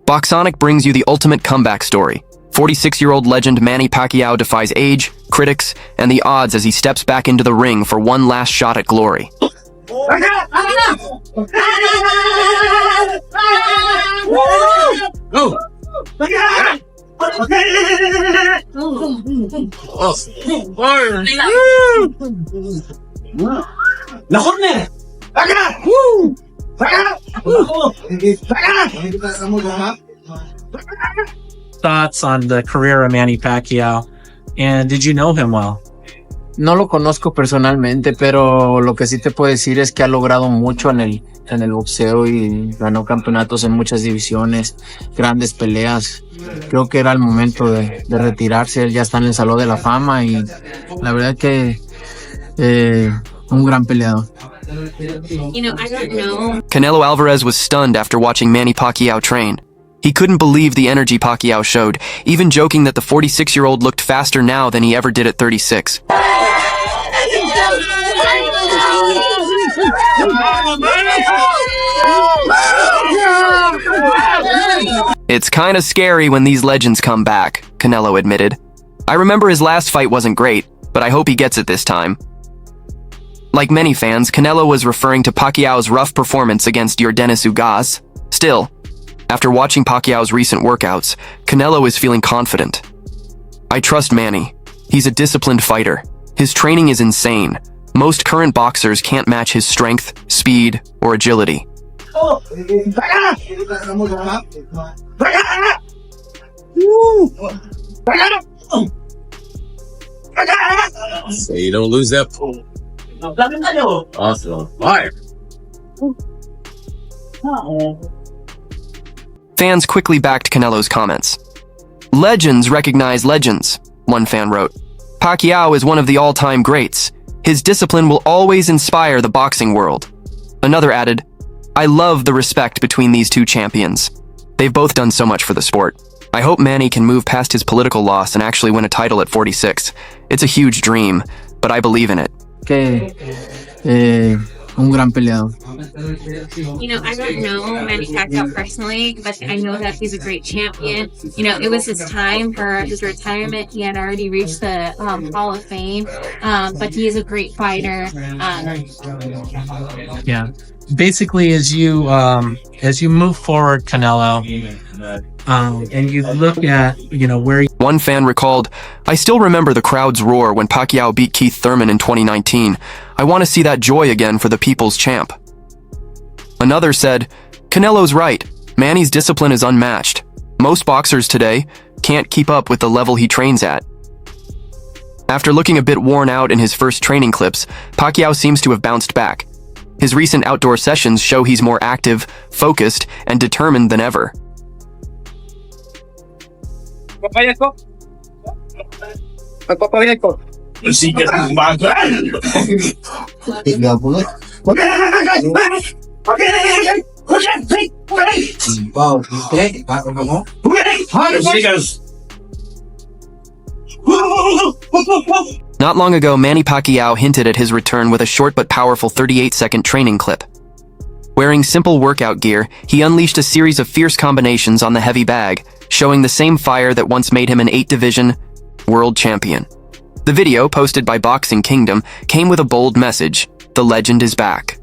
Boxonic brings you the ultimate comeback story. 46-year-old legend Manny Pacquiao defies age, critics, and the odds as he steps back into the ring for one last shot at glory. Thoughts on the career of Manny Pacquiao, and did you know him well? No lo conozco personalmente, pero lo que sí te puedo decir es que ha logrado mucho en el boxeo y ganó campeonatos en muchas divisiones, grandes peleas. Creo que era el momento de retirarse. Él ya está en el Salón de la Fama y la verdad que un gran peleador. You know, I don't know. Canelo Alvarez was stunned after watching Manny Pacquiao train. He couldn't believe the energy Pacquiao showed, even joking that the 46-year-old looked faster now than he ever did at 36. It's kinda scary when these legends come back, Canelo admitted. I remember his last fight wasn't great, but I hope he gets it this time. Like many fans, Canelo was referring to Pacquiao's rough performance against Yordenis Ugas. Still, after watching Pacquiao's recent workouts, Canelo is feeling confident. I trust Manny. He's a disciplined fighter. His training is insane. Most current boxers can't match his strength, speed, or agility. So you don't lose that pull. Awesome. Fire. Fans quickly backed Canelo's comments. Legends recognize legends, one fan wrote. Pacquiao is one of the all-time greats. His discipline will always inspire the boxing world. Another added, I love the respect between these two champions. They've both done so much for the sport. I hope Manny can move past his political loss and actually win a title at 46. It's a huge dream, but I believe in it. Un gran peleador. You know, I don't know Manny Pacquiao personally, but I know that he's a great champion. You know, it was his time for his retirement. He had already reached the Hall of Fame, but he is a great fighter. Yeah. Basically, as you move forward, Canelo, and you look at, where... One fan recalled, I still remember the crowd's roar when Pacquiao beat Keith Thurman in 2019. I want to see that joy again for the people's champ. Another said, Canelo's right. Manny's discipline is unmatched. Most boxers today can't keep up with the level he trains at. After looking a bit worn out in his first training clips, Pacquiao seems to have bounced back. His recent outdoor sessions show he's more active, focused, and determined than ever. Not long ago, Manny Pacquiao hinted at his return with a short but powerful 38-second training clip. Wearing simple workout gear, he unleashed a series of fierce combinations on the heavy bag, showing the same fire that once made him an 8-division world champion. The video, posted by Boxing Kingdom, came with a bold message: the legend is back.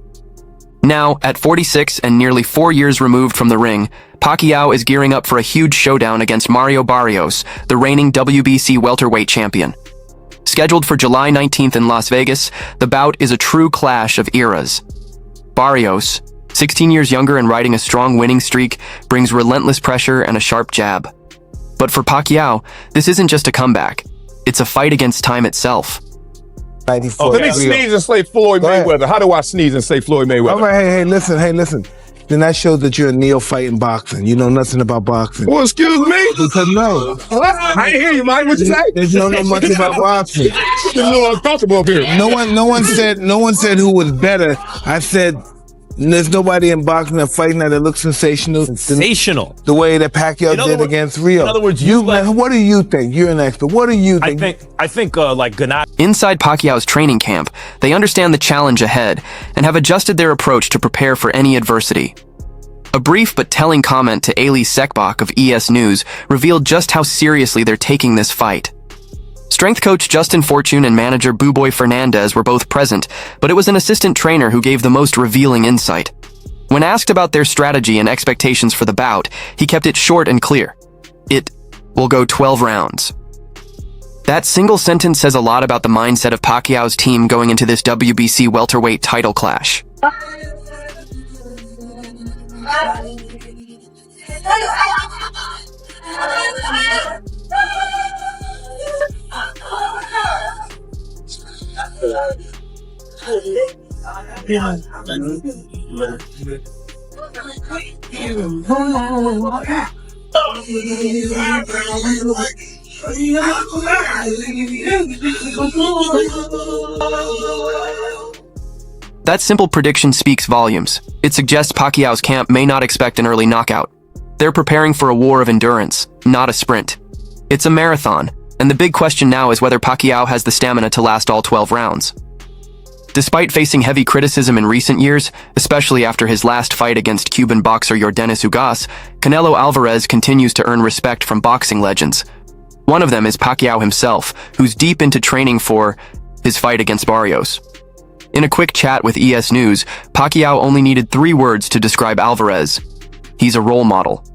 Now, at 46 and nearly 4 years removed from the ring, Pacquiao is gearing up for a huge showdown against Mario Barrios, the reigning WBC welterweight champion. Scheduled for July 19th in Las Vegas, the bout is a true clash of eras. Barrios, 16 years younger and riding a strong winning streak, brings relentless pressure and a sharp jab. But for Pacquiao, this isn't just a comeback. It's a fight against time itself. 94. Let me sneeze and say Floyd Mayweather. How do I sneeze and say Floyd Mayweather? All right, hey, listen. Then that shows that you're a neophyte in boxing. You know nothing about boxing. Well, excuse me? Because no. I ain't hear you, Mike. What you say? There's no much about boxing. You're a little uncomfortable up here. No one said who was better. I said there's nobody in boxing that fighting that looks sensational. Sensational. The way that Pacquiao did against Rio. In other words, what do you think? You're an expert. What do you think? I think like Gennady. Inside Pacquiao's training camp, they understand the challenge ahead and have adjusted their approach to prepare for any adversity. A brief but telling comment to Ali Sekbach of ES News revealed just how seriously they're taking this fight. Strength coach Justin Fortune and manager Buboy Fernandez were both present, but it was an assistant trainer who gave the most revealing insight. When asked about their strategy and expectations for the bout, he kept it short and clear. It will go 12 rounds. That single sentence says a lot about the mindset of Pacquiao's team going into this WBC welterweight title clash. That simple prediction speaks volumes. It suggests Pacquiao's camp may not expect an early knockout. They're preparing for a war of endurance, not a sprint. It's a marathon, and the big question now is whether Pacquiao has the stamina to last all 12 rounds. Despite facing heavy criticism in recent years, especially after his last fight against Cuban boxer Yordenis Ugas, Canelo Alvarez continues to earn respect from boxing legends. One of them is Pacquiao himself, who's deep into training for his fight against Barrios. In a quick chat with ES News, Pacquiao only needed 3 words to describe Alvarez. He's a role model.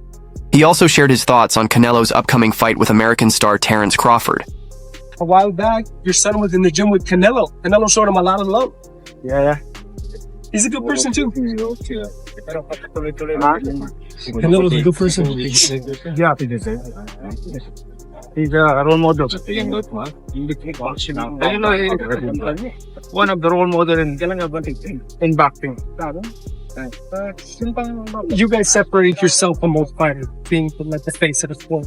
He also shared his thoughts on Canelo's upcoming fight with American star Terrence Crawford. A while back, your son was in the gym with Canelo. Canelo showed him a lot of love. Yeah. He's a good person too. Canelo's a good person. Yeah, he's a role model. One of the role models in boxing. You guys separate yourself from most fighters, being like the face of the sport.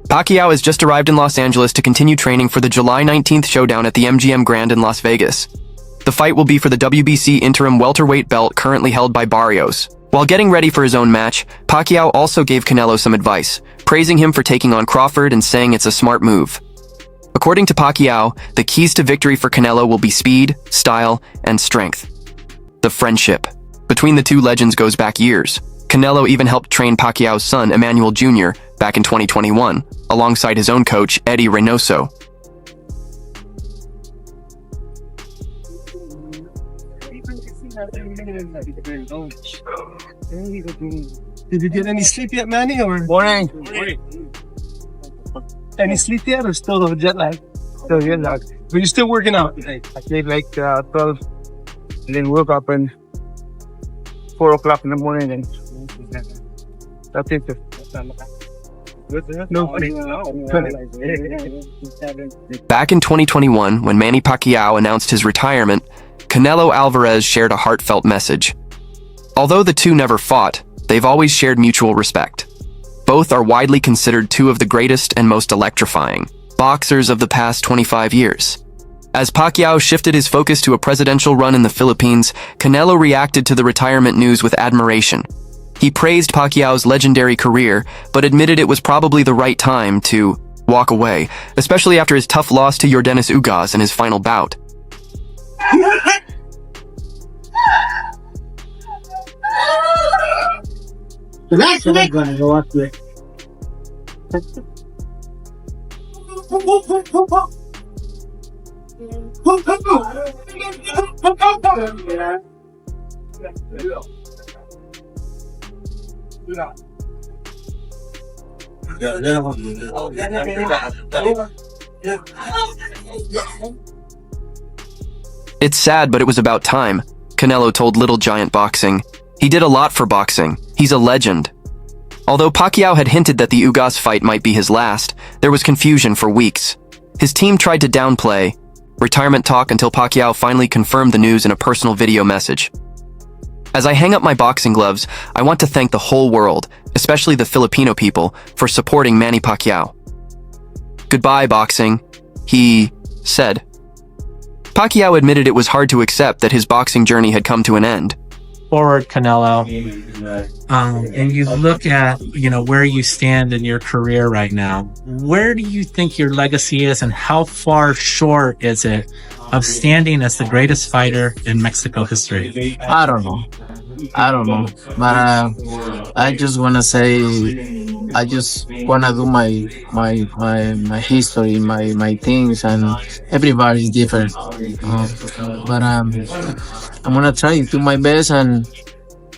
Pacquiao has just arrived in Los Angeles to continue training for the July 19th showdown at the MGM Grand in Las Vegas. The fight will be for the WBC interim welterweight belt currently held by Barrios. While getting ready for his own match, Pacquiao also gave Canelo some advice, praising him for taking on Crawford and saying it's a smart move. According to Pacquiao, the keys to victory for Canelo will be speed, style, and strength. The friendship between the two legends goes back years. Canelo even helped train Pacquiao's son, Emmanuel Jr., back in 2021, alongside his own coach, Eddie Reynoso. Did you get any sleep yet, Manny? Or Morning. any sleep yet, or still jet lag? Still jet lag. But you're still working out. I played like 12, and then woke up and 4 o'clock in the morning, and that's it. Back in 2021, when Manny Pacquiao announced his retirement, Canelo Alvarez shared a heartfelt message. Although the two never fought, they've always shared mutual respect. Both are widely considered two of the greatest and most electrifying boxers of the past 25 years. As Pacquiao shifted his focus to a presidential run in the Philippines, Canelo reacted to the retirement news with admiration. He praised Pacquiao's legendary career, but admitted it was probably the right time to walk away, especially after his tough loss to Yordenis Ugas in his final bout. It's sad, but it was about time, Canelo told Little Giant Boxing. He did a lot for boxing. He's a legend. Although Pacquiao had hinted that the Ugas fight might be his last, there was confusion for weeks. His team tried to downplay retirement talk until Pacquiao finally confirmed the news in a personal video message. As I hang up my boxing gloves, I want to thank the whole world, especially the Filipino people, for supporting Manny Pacquiao. Goodbye, boxing, he said. Pacquiao admitted it was hard to accept that his boxing journey had come to an end. Forward, Canelo, and you look at, where you stand in your career right now, where do you think your legacy is, and how far short is it of standing as the greatest fighter in Mexico history? I don't know. But I just wanna say, I just wanna do my history, my things, and everybody's different. But I'm gonna try to do my best and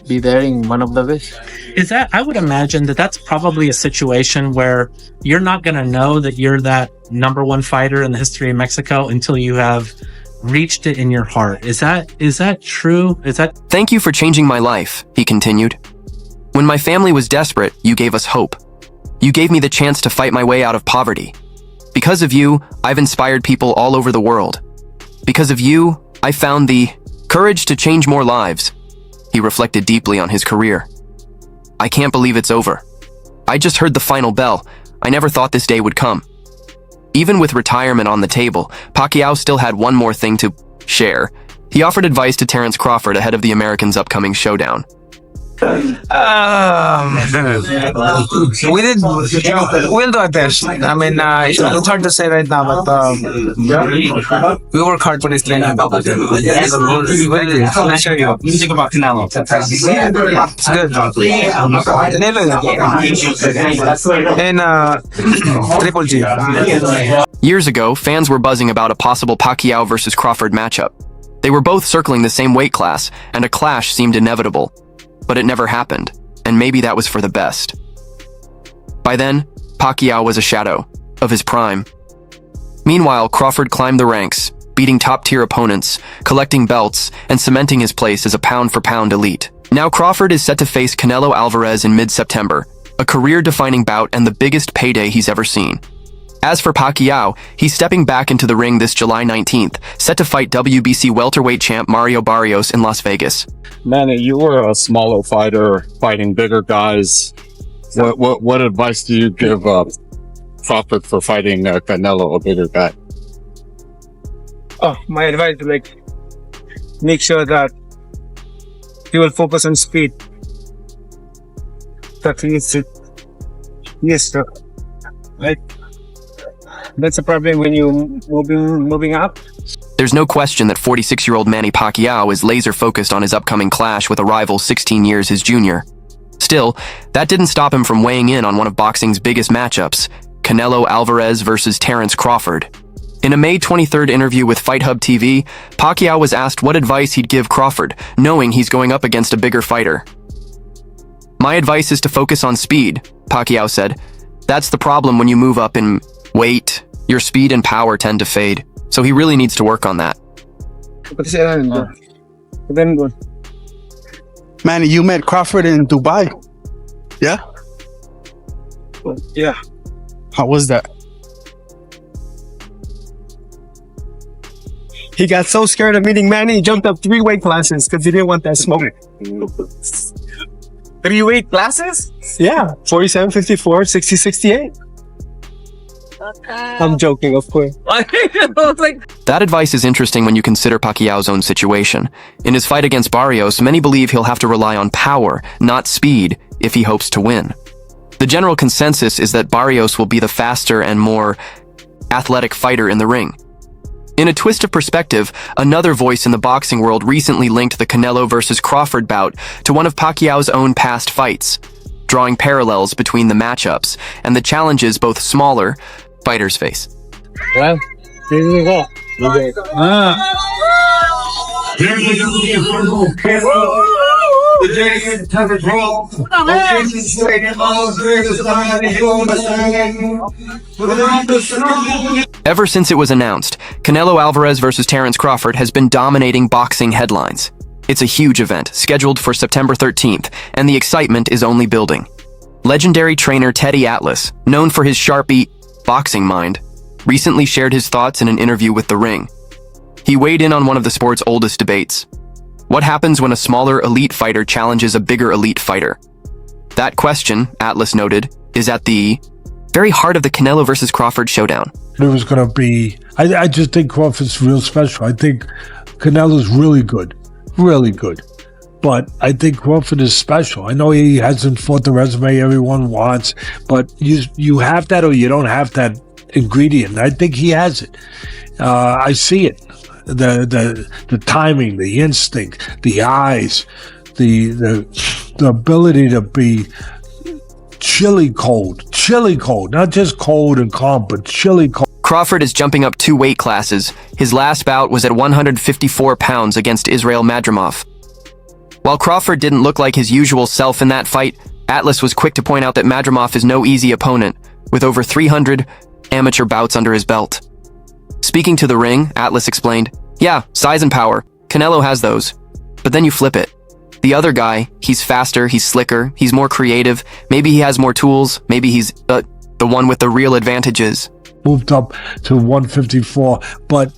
be there in one of the best. Is that, I would imagine that that's probably a situation where you're not going to know that you're that number one fighter in the history of Mexico until you have reached it in your heart. Is that true? Is that? Thank you for changing my life, he continued. When my family was desperate, you gave us hope. You gave me the chance to fight my way out of poverty. Because of you, I've inspired people all over the world. Because of you, I found the courage to change more lives. He reflected deeply on his career. I can't believe it's over. I just heard the final bell. I never thought this day would come. Even with retirement on the table, Pacquiao still had one more thing to share. He offered advice to Terence Crawford ahead of the Americans' upcoming showdown. We'll do our best. I mean, it's hard to say right now, but we work hard for this training. Let me show you. What do you think about Canelo? It's good. And Triple G. Years ago, fans were buzzing about a possible Pacquiao versus Crawford matchup. They were both circling the same weight class, and a clash seemed inevitable. But it never happened, and maybe that was for the best. By then, Pacquiao was a shadow of his prime. Meanwhile, Crawford climbed the ranks, beating top-tier opponents, collecting belts, and cementing his place as a pound-for-pound elite. Now Crawford is set to face Canelo Alvarez in mid-September, a career-defining bout and the biggest payday he's ever seen. As for Pacquiao, he's stepping back into the ring this July 19th, set to fight WBC welterweight champ Mario Barrios in Las Vegas. Manny, you were a smaller fighter fighting bigger guys. What advice do you give Crawford for fighting Canelo, a bigger guy? Oh, my advice is make sure that you will focus on speed. That yes, that's a problem when you moving up. There's no question that 46-year-old Manny Pacquiao is laser-focused on his upcoming clash with a rival 16 years his junior. Still, that didn't stop him from weighing in on one of boxing's biggest matchups, Canelo Alvarez versus Terence Crawford. In a May 23rd interview with Fight Hub TV, Pacquiao was asked what advice he'd give Crawford, knowing he's going up against a bigger fighter. "My advice is to focus on speed," Pacquiao said. "That's the problem when you move up in weight. Your speed and power tend to fade, so he really needs to work on that." Manny, you met Crawford in Dubai. Yeah? Yeah. How was that? He got so scared of meeting Manny, he jumped up 3 weight classes because he didn't want that smoke. 3 weight classes? Yeah. 47, 54, 60, 68. I'm joking, of course. That advice is interesting when you consider Pacquiao's own situation. In his fight against Barrios, many believe he'll have to rely on power, not speed, if he hopes to win. The general consensus is that Barrios will be the faster and more athletic fighter in the ring. In a twist of perspective, another voice in the boxing world recently linked the Canelo versus Crawford bout to one of Pacquiao's own past fights, drawing parallels between the matchups and the challenges both smaller fighters face. Well, here we go. Ever since it was announced, Canelo Alvarez versus Terence Crawford has been dominating boxing headlines. It's a huge event, scheduled for September 13th, and the excitement is only building. Legendary trainer Teddy Atlas, known for his sharp boxing mind, recently shared his thoughts in an interview with The Ring. He weighed in on one of the sport's oldest debates. What happens when a smaller elite fighter challenges a bigger elite fighter? That question, Atlas noted, is at the very heart of the Canelo versus Crawford showdown. It was going to be, I just think Crawford's real special. I think Canelo's really good. But I think Crawford is special. I know he hasn't fought the resume everyone wants, but you have that or you don't have that ingredient. I think he has it. I see it. the timing, the instinct, the eyes, the ability to be chilly cold, not just cold and calm, but chilly cold. Crawford is jumping up 2 weight classes. His last bout was at 154 pounds against Israel Madrimov. While Crawford didn't look like his usual self in that fight, Atlas was quick to point out that Madrimov is no easy opponent, with over 300 amateur bouts under his belt. Speaking to the ring, Atlas explained, "Yeah, size and power. Canelo has those. But then you flip it. The other guy, he's faster, he's slicker, he's more creative, maybe he has more tools, maybe he's the one with the real advantages." Moved up to 154, but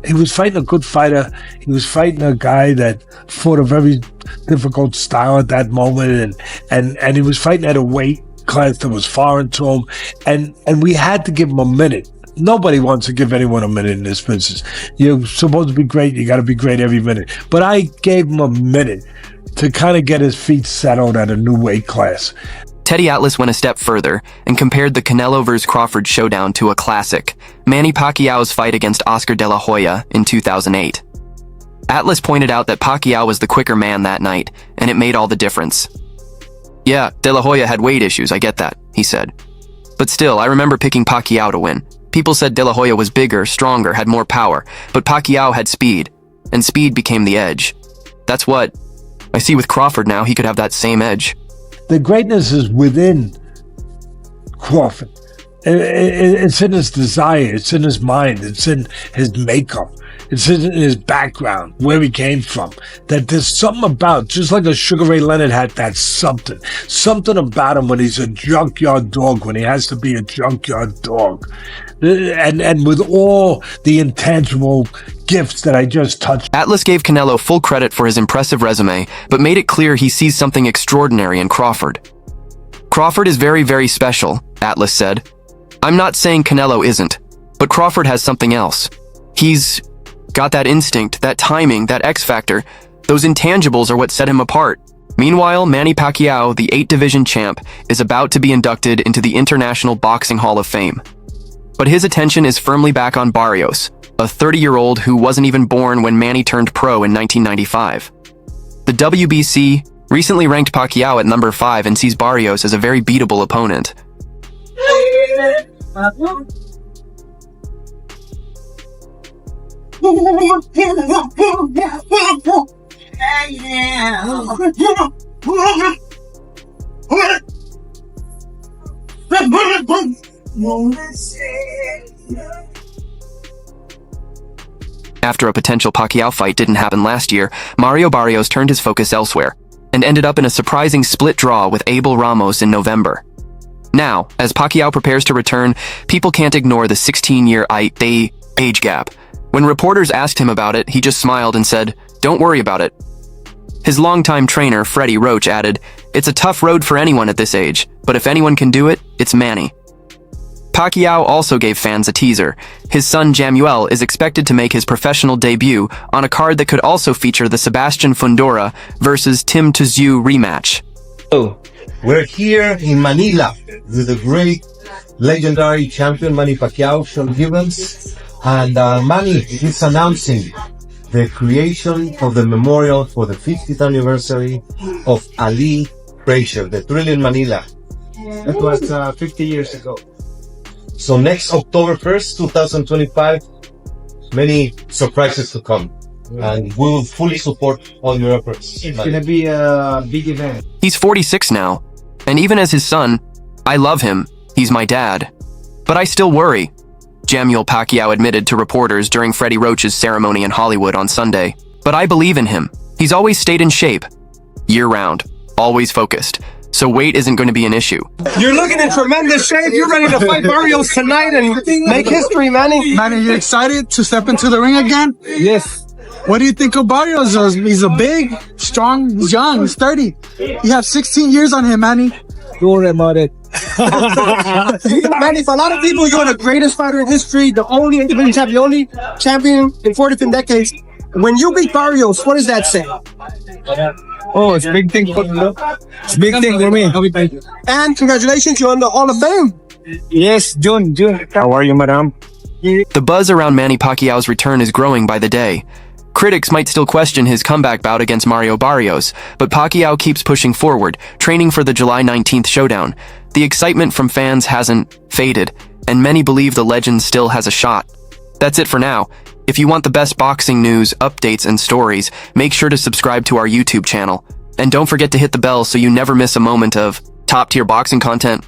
he was fighting a good fighter. He was fighting a guy that fought a very difficult style at that moment, and he was fighting at a weight class that was foreign to him, and we had to give him a minute. Nobody wants to give anyone a minute in this business. You're supposed to be great, you got to be great every minute. But I gave him a minute to kind of get his feet settled at a new weight class. Teddy Atlas went a step further and compared the Canelo vs. Crawford showdown to a classic, Manny Pacquiao's fight against Oscar De La Hoya in 2008. Atlas pointed out that Pacquiao was the quicker man that night, and it made all the difference. "Yeah, De La Hoya had weight issues, I get that," he said. "But still, I remember picking Pacquiao to win. People said De La Hoya was bigger, stronger, had more power, but Pacquiao had speed, and speed became the edge. That's what I see with Crawford now. He could have that same edge." The greatness is within Crawford. It's in his desire. It's in his mind. It's in his makeup. It's in his background, where he came from. That there's something about, just like a Sugar Ray Leonard had that something about him when he's a junkyard dog, when he has to be a junkyard dog. And with all the intangible gifts that I just touched. Atlas gave Canelo full credit for his impressive resume, but made it clear he sees something extraordinary in Crawford. "Crawford is very, very special," Atlas said. "I'm not saying Canelo isn't, but Crawford has something else. He's got that instinct, that timing, that X factor. Those intangibles are what set him apart." Meanwhile, Manny Pacquiao, the 8-division champ, is about to be inducted into the International Boxing Hall of Fame. But his attention is firmly back on Barrios, a 30-year-old who wasn't even born when Manny turned pro in 1995. The WBC recently ranked Pacquiao at number 5 and sees Barrios as a very beatable opponent. After a potential Pacquiao fight didn't happen last year, Mario Barrios turned his focus elsewhere and ended up in a surprising split draw with Abel Ramos in November. Now, as Pacquiao prepares to return, people can't ignore the 16-year age gap. When reporters asked him about it, he just smiled and said, "Don't worry about it." His longtime trainer, Freddie Roach, added, "It's a tough road for anyone at this age, but if anyone can do it, it's Manny." Pacquiao also gave fans a teaser. His son Jamuel is expected to make his professional debut on a card that could also feature the Sebastian Fundora versus Tim Tszyu rematch. Oh, we're here in Manila with the great legendary champion Manny Pacquiao, Sean Gibbons, and Manny is announcing the creation of the memorial for the 50th anniversary of Ali Frazier, the Thrill in Manila. That was 50 years ago. So next October 1st, 2025, many surprises to come. And we will fully support all your efforts. It's going to be a big event. He's 46 now, and even as his son, I love him. He's my dad. But I still worry, Jamuel Pacquiao admitted to reporters during Freddie Roach's ceremony in Hollywood on Sunday. But I believe in him. He's always stayed in shape, year-round, always focused. So weight isn't going to be an issue. You're looking in tremendous shape. You're ready to fight Barrios tonight and make history, Manny. Manny, you excited to step into the ring again? Yes. What do you think of Barrios? He's a big, strong, he's young, he's 30. You have 16 years on him, Manny. Don't worry about it. Manny, for a lot of people, you're the greatest fighter in history, the only individual champion, the only champion in 4 different decades. When you beat Barrios, what does that say? Oh, it's a big thing for me. It's a big thing for me. And congratulations, you're on the Hall of Fame. Yes, June. How are you, madam? The buzz around Manny Pacquiao's return is growing by the day. Critics might still question his comeback bout against Mario Barrios, but Pacquiao keeps pushing forward, training for the July 19th showdown. The excitement from fans hasn't faded, and many believe the legend still has a shot. That's it for now. If you want the best boxing news, updates, and stories, make sure to subscribe to our YouTube channel. And don't forget to hit the bell so you never miss a moment of top-tier boxing content.